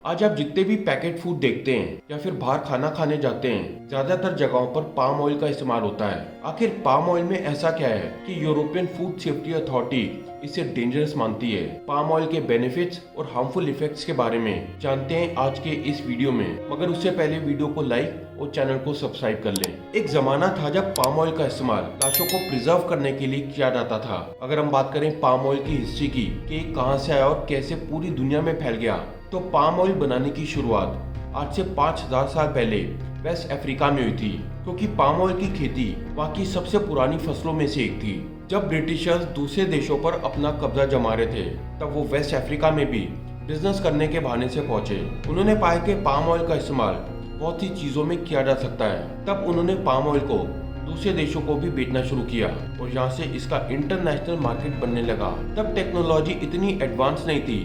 आज आप जितने भी पैकेट फूड देखते हैं या फिर बाहर खाना खाने जाते हैं, ज्यादातर जगहों पर पाम ऑयल का इस्तेमाल होता है। आखिर पाम ऑयल में ऐसा क्या है कि यूरोपियन फूड सेफ्टी अथॉरिटी इसे डेंजरस मानती है? पाम ऑयल के बेनिफिट्स और हार्मफुल इफेक्ट्स के बारे में जानते हैं आज के इस वीडियो में। मगर उससे पहले वीडियो को लाइक और चैनल को सब्सक्राइब कर लें। एक जमाना था जब पाम ऑयल का इस्तेमाल लाशों को प्रिजर्व करने के लिए किया जाता था। अगर हम बात करें पाम ऑयल की हिस्ट्री की कि कहां से आया और कैसे पूरी दुनिया में फैल गया, तो पाम ऑयल बनाने की शुरुआत आज से 5000 साल पहले वेस्ट अफ्रीका में हुई थी, क्योंकि पाम ऑयल की खेती वहाँ की सबसे पुरानी फसलों में से एक थी। जब ब्रिटिशर्स दूसरे देशों पर अपना कब्जा जमा रहे थे, तब वो वेस्ट अफ्रीका में भी बिजनेस करने के बहाने से पहुंचे। उन्होंने पाया कि पाम ऑयल का इस्तेमाल बहुत सी चीजों में किया जा सकता है। तब उन्होंने पाम ऑयल को दूसरे देशों को भी बेचना शुरू किया और यहाँ से इसका इंटरनेशनल मार्केट बनने लगा। तब टेक्नोलॉजी इतनी एडवांस नहीं थी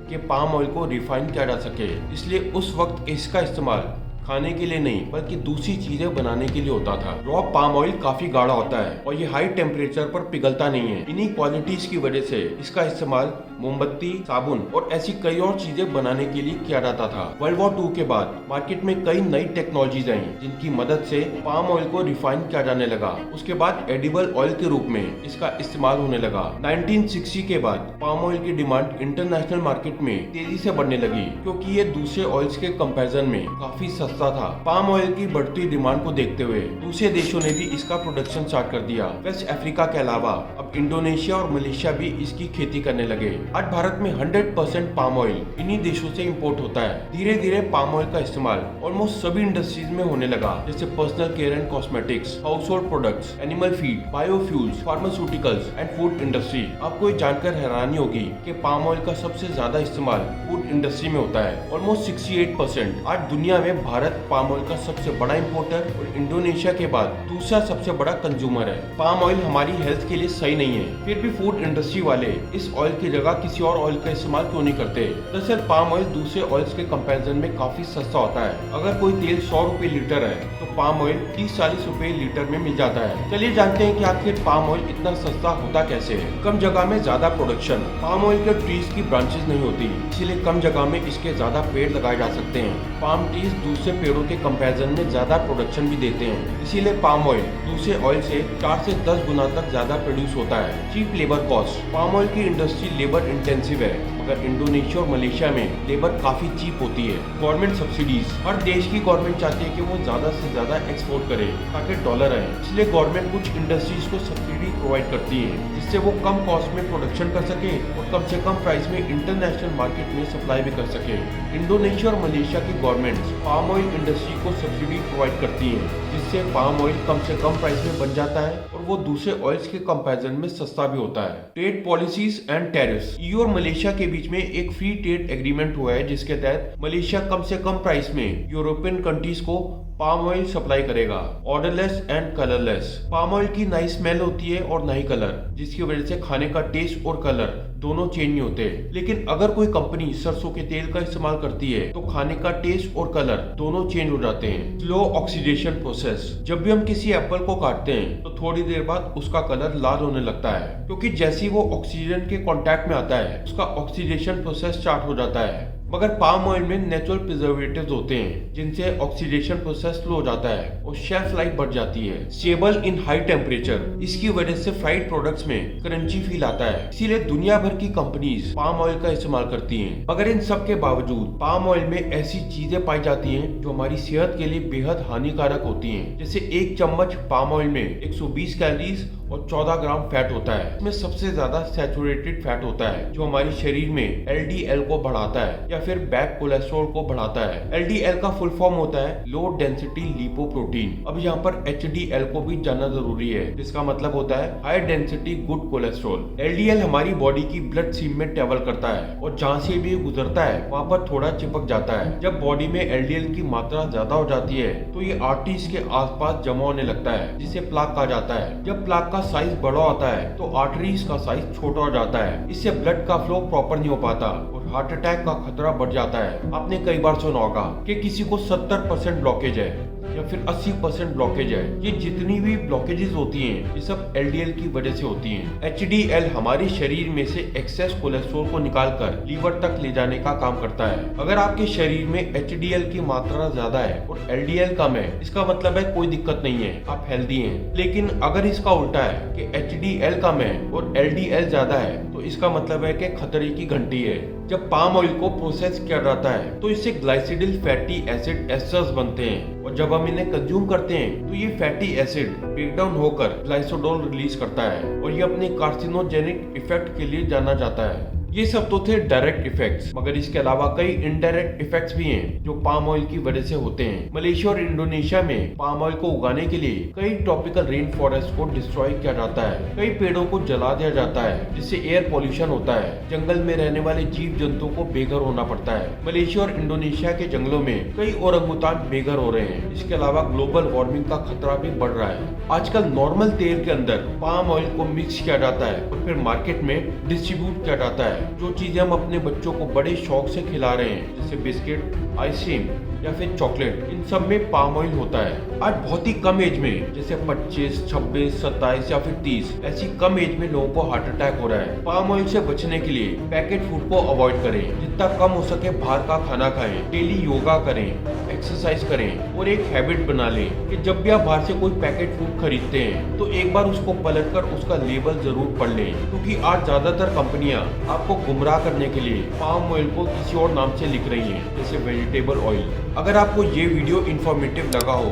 कि पाम ऑयल को रिफाइन किया जा सके, इसलिए उस वक्त इसका इस्तेमाल खाने के लिए नहीं बल्कि दूसरी चीजें बनाने के लिए होता था। रॉ पाम ऑयल काफी गाढ़ा होता है और ये हाई टेम्परेचर पर पिघलता नहीं है। इन्हीं क्वालिटीज की वजह से इसका इस्तेमाल मोमबत्ती, साबुन और ऐसी कई और चीजें बनाने के लिए किया जाता था। वर्ल्ड वॉर 2 के बाद मार्केट में कई नई टेक्नोलॉजीज आई, जिनकी मदद से पाम ऑयल को रिफाइन किया जाने लगा। उसके बाद एडिबल ऑयल के रूप में इसका इस्तेमाल होने लगा। 1960 के बाद पाम ऑयल की डिमांड इंटरनेशनल मार्केट में तेजी से बढ़ने लगी, क्योंकि ये दूसरे ऑयल्स के कंपैरिजन में काफी सस्ता था। पाम ऑयल की बढ़ती डिमांड को देखते हुए दूसरे देशों ने भी इसका प्रोडक्शन स्टार्ट कर दिया। वेस्ट अफ्रीका के अलावा अब इंडोनेशिया और मलेशिया भी इसकी खेती करने लगे। आज भारत में 100% पाम ऑयल इन्हीं देशों से इंपोर्ट होता है। धीरे धीरे पाम ऑयल का इस्तेमाल ऑलमोस्ट सभी इंडस्ट्रीज में होने लगा, जैसे personal care and cosmetics, house hold products, animal feed, biofuels, pharmaceuticals and food industry. आपको ये जानकर हैरानी होगी कि पाम ऑयल का सबसे ज्यादा इस्तेमाल फूड इंडस्ट्री में होता है, ऑलमोस्ट 68%। आज दुनिया में भारत पाम ऑयल का सबसे बड़ा इंपोर्टर और इंडोनेशिया के बाद दूसरा सबसे बड़ा कंज्यूमर है। पाम ऑयल हमारी हेल्थ के लिए सही नहीं है, फिर भी फूड इंडस्ट्री वाले इस ऑयल की जगह किसी और ऑयल का इस्तेमाल क्यों नहीं करते? दरअसल पाम ऑयल दूसरे ऑयल्स के कंपैरिजन में काफी सस्ता होता है। अगर कोई तेल 100 रुपए लीटर है, तो पाम ऑयल 30-40 रुपए लीटर में मिल जाता है। चलिए जानते हैं कि आखिर पाम ऑयल इतना सस्ता होता कैसे है। कम जगह में ज्यादा प्रोडक्शन। पाम ऑयल के ट्रीज की ब्रांचेस नहीं होती, इसीलिए कम जगह में इसके ज्यादा पेड़ लगाए जा सकते हैं। पाम ट्रीज दूसरे पेड़ों के कंपैरिजन में ज्यादा प्रोडक्शन भी देते हैं, इसीलिए पाम ऑयल दूसरे ऑयल से 4 से 10 गुना तक ज्यादा प्रोड्यूस होता है। Cheap labour cost. Palm oil की इंडस्ट्री लेबर इंटेंसिव है, मगर इंडोनेशिया और मलेशिया में लेबर काफी चीप होती है। Government subsidies. हर देश की गवर्नमेंट चाहती है कि वो ज्यादा से ज्यादा एक्सपोर्ट करे ताकि डॉलर आए, इसलिए गवर्नमेंट कुछ इंडस्ट्रीज को सब्सिडी प्रोवाइड करती है, जिससे वो कम कॉस्ट में प्रोडक्शन कर सके और कम से कम प्राइस में इंटरनेशनल मार्केट में सप्लाई भी कर सके। इंडोनेशिया और मलेशिया की गवर्नमेंट पाम ऑयल इंडस्ट्री को सब्सिडी प्रोवाइड करती है, जिससे पाम ऑयल कम से कम प्राइस में बन जाता है और वो दूसरे ऑयल्स के कंपैरिजन में सस्ता भी होता है। Trade policies and tariffs. EU और मलेशिया के बीच में एक फ्री ट्रेड एग्रीमेंट हुआ है, जिसके तहत मलेशिया कम से कम प्राइस में यूरोपियन कंट्रीज को पाम ऑयल सप्लाई करेगा। Odourless and colourless. Palm oil की ना ही स्मेल होती है और ना ही कलर, जिसकी वजह से खाने का टेस्ट और कलर दोनों चेंज नहीं होते। लेकिन अगर कोई कंपनी सरसों के तेल का इस्तेमाल करती है, तो खाने का टेस्ट और कलर दोनों चेंज हो जाते हैं। Slow oxidation process. जब भी हम किसी एप्पल को काटते हैं, तो थोड़ी देर बाद उसका कलर लाल होने लगता है, क्योंकि जैसे ही वो ऑक्सीजन के कांटेक्ट में आता है, उसका ऑक्सीडेशन प्रोसेस स्टार्ट हो जाता है। मगर पाम ऑयल में नेचुरल प्रिजर्वेटिव्स होते हैं, जिनसे ऑक्सीडेशन प्रोसेस स्लो हो जाता है और शेल्फ लाइफ बढ़ जाती है। Stable in high temperature. इसकी वजह से फ्राइड प्रोडक्ट्स में क्रंची फील आता है, इसीलिए दुनिया भर की कंपनीज पाम ऑयल का इस्तेमाल करती हैं। मगर इन सब के बावजूद पाम ऑयल में ऐसी चीजें पाई जाती हैं जो हमारी सेहत के लिए बेहद हानिकारक होती हैं। जैसे एक चम्मच पाम ऑयल में 120 कैलोरीज और 14 ग्राम फैट होता है। इसमें सबसे ज्यादा सैचुरेटेड फैट होता है, जो हमारे शरीर में एलडीएल को बढ़ाता है या फिर बैड कोलेस्ट्रॉल को बढ़ाता है। एलडीएल का फुल फॉर्म होता है लो डेंसिटी लिपोप्रोटीन। अब यहाँ पर एचडीएल को भी जानना जरूरी है, जिसका मतलब होता है high density good cholesterol. LDL हमारी बॉडी की ब्लड स्ट्रीम में ट्रेवल करता है और जहाँ से भी गुजरता है वहाँ पर थोड़ा चिपक जाता है। जब बॉडी में एलडीएल की मात्रा ज्यादा हो जाती है, तो ये आर्टरीज के आसपास जमा होने लगता है, जिसे प्लाक कहा जाता है। जब प्लाक का साइज बड़ा होता है, तो आर्टरीज का साइज छोटा हो जाता है। इससे ब्लड का फ्लो प्रॉपर नहीं हो पाता और हार्ट अटैक का खतरा बढ़ जाता है। आपने कई बार सुना होगा कि किसी को 70% ब्लॉकेज है, या फिर 80% ब्लॉकेज है। ये जितनी भी ब्लॉकेजेस होती हैं ये सब LDL की वजह से होती हैं। HDL हमारे शरीर में से एक्सेस कोलेस्ट्रॉल को निकालकर लीवर तक ले जाने का काम करता है। अगर आपके शरीर में HDL की मात्रा ज्यादा है और LDL कम है, इसका मतलब है कोई दिक्कत नहीं है, आप हेल्दी हैं। लेकिन अगर इसका उल्टा है कि HDL कम है और LDL ज्यादा है, तो इसका मतलब है कि खतरे की घंटी है। जब पाम ऑयल को प्रोसेस किया जाता है तो इससे ग्लाइसिडिल फैटी एसिड एस्टर्स बनते हैं और जब हम इन्हें कंज्यूम करते हैं तो ये फैटी एसिड ब्रेक डाउन होकर ग्लाइसोडोल रिलीज करता है और ये अपने कार्सिनोजेनिक इफेक्ट के लिए जाना जाता है। ये सब तो थे डायरेक्ट इफेक्ट्स, मगर इसके अलावा कई इनडायरेक्ट इफेक्ट्स भी हैं जो पाम ऑयल की वजह से होते हैं। मलेशिया और इंडोनेशिया में पाम ऑयल को उगाने के लिए कई ट्रॉपिकल रेन फॉरेस्ट को डिस्ट्रॉय किया जाता है, कई पेड़ों को जला दिया जाता है जिससे एयर पॉल्यूशन होता है, जंगल में रहने वाले जीव जंतुओं को बेघर होना पड़ता है। मलेशिया और इंडोनेशिया के जंगलों में कई ओरंगुटान बेघर हो रहे हैं। इसके अलावा ग्लोबल वार्मिंग का खतरा भी बढ़ रहा है। आजकल नॉर्मल तेल के अंदर पाम ऑयल को मिक्स किया जाता है और फिर मार्केट में डिस्ट्रीब्यूट किया जाता है। जो चीजें हम अपने बच्चों को बड़े शौक से खिला रहे हैं, जैसे बिस्किट, आइसक्रीम या फिर चॉकलेट, इन सब में पाम ऑयल होता है। आज बहुत ही कम एज में, जैसे 25, 26, 27 या फिर 30, ऐसी कम एज में लोगों को हार्ट अटैक हो रहा है। पाम ऑयल से बचने के लिए पैकेट फूड को अवॉइड करें, जितना कम हो सके बाहर का खाना खाएं, डेली योगा करें, एक्सरसाइज करें और एक हैबिट बना लें कि जब भी आप बाहर से कोई पैकेट फूड खरीदते हैं तो एक बार उसको पलटकर उसका लेबल जरूर पढ़ लें, क्योंकि आज ज्यादातर कंपनियां आपको गुमराह करने के लिए पाम ऑयल को किसी और नाम से लिख रही हैं, जैसे वेजिटेबल ऑयल। अगर आपको ये वीडियो इन्फॉर्मेटिव लगा हो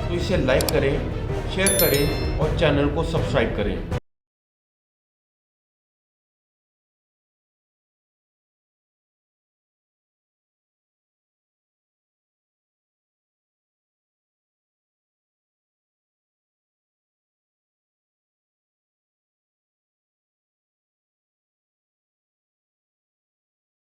तो इसे लाइक करें, शेयर करें और चैनल को सब्सक्राइब करें।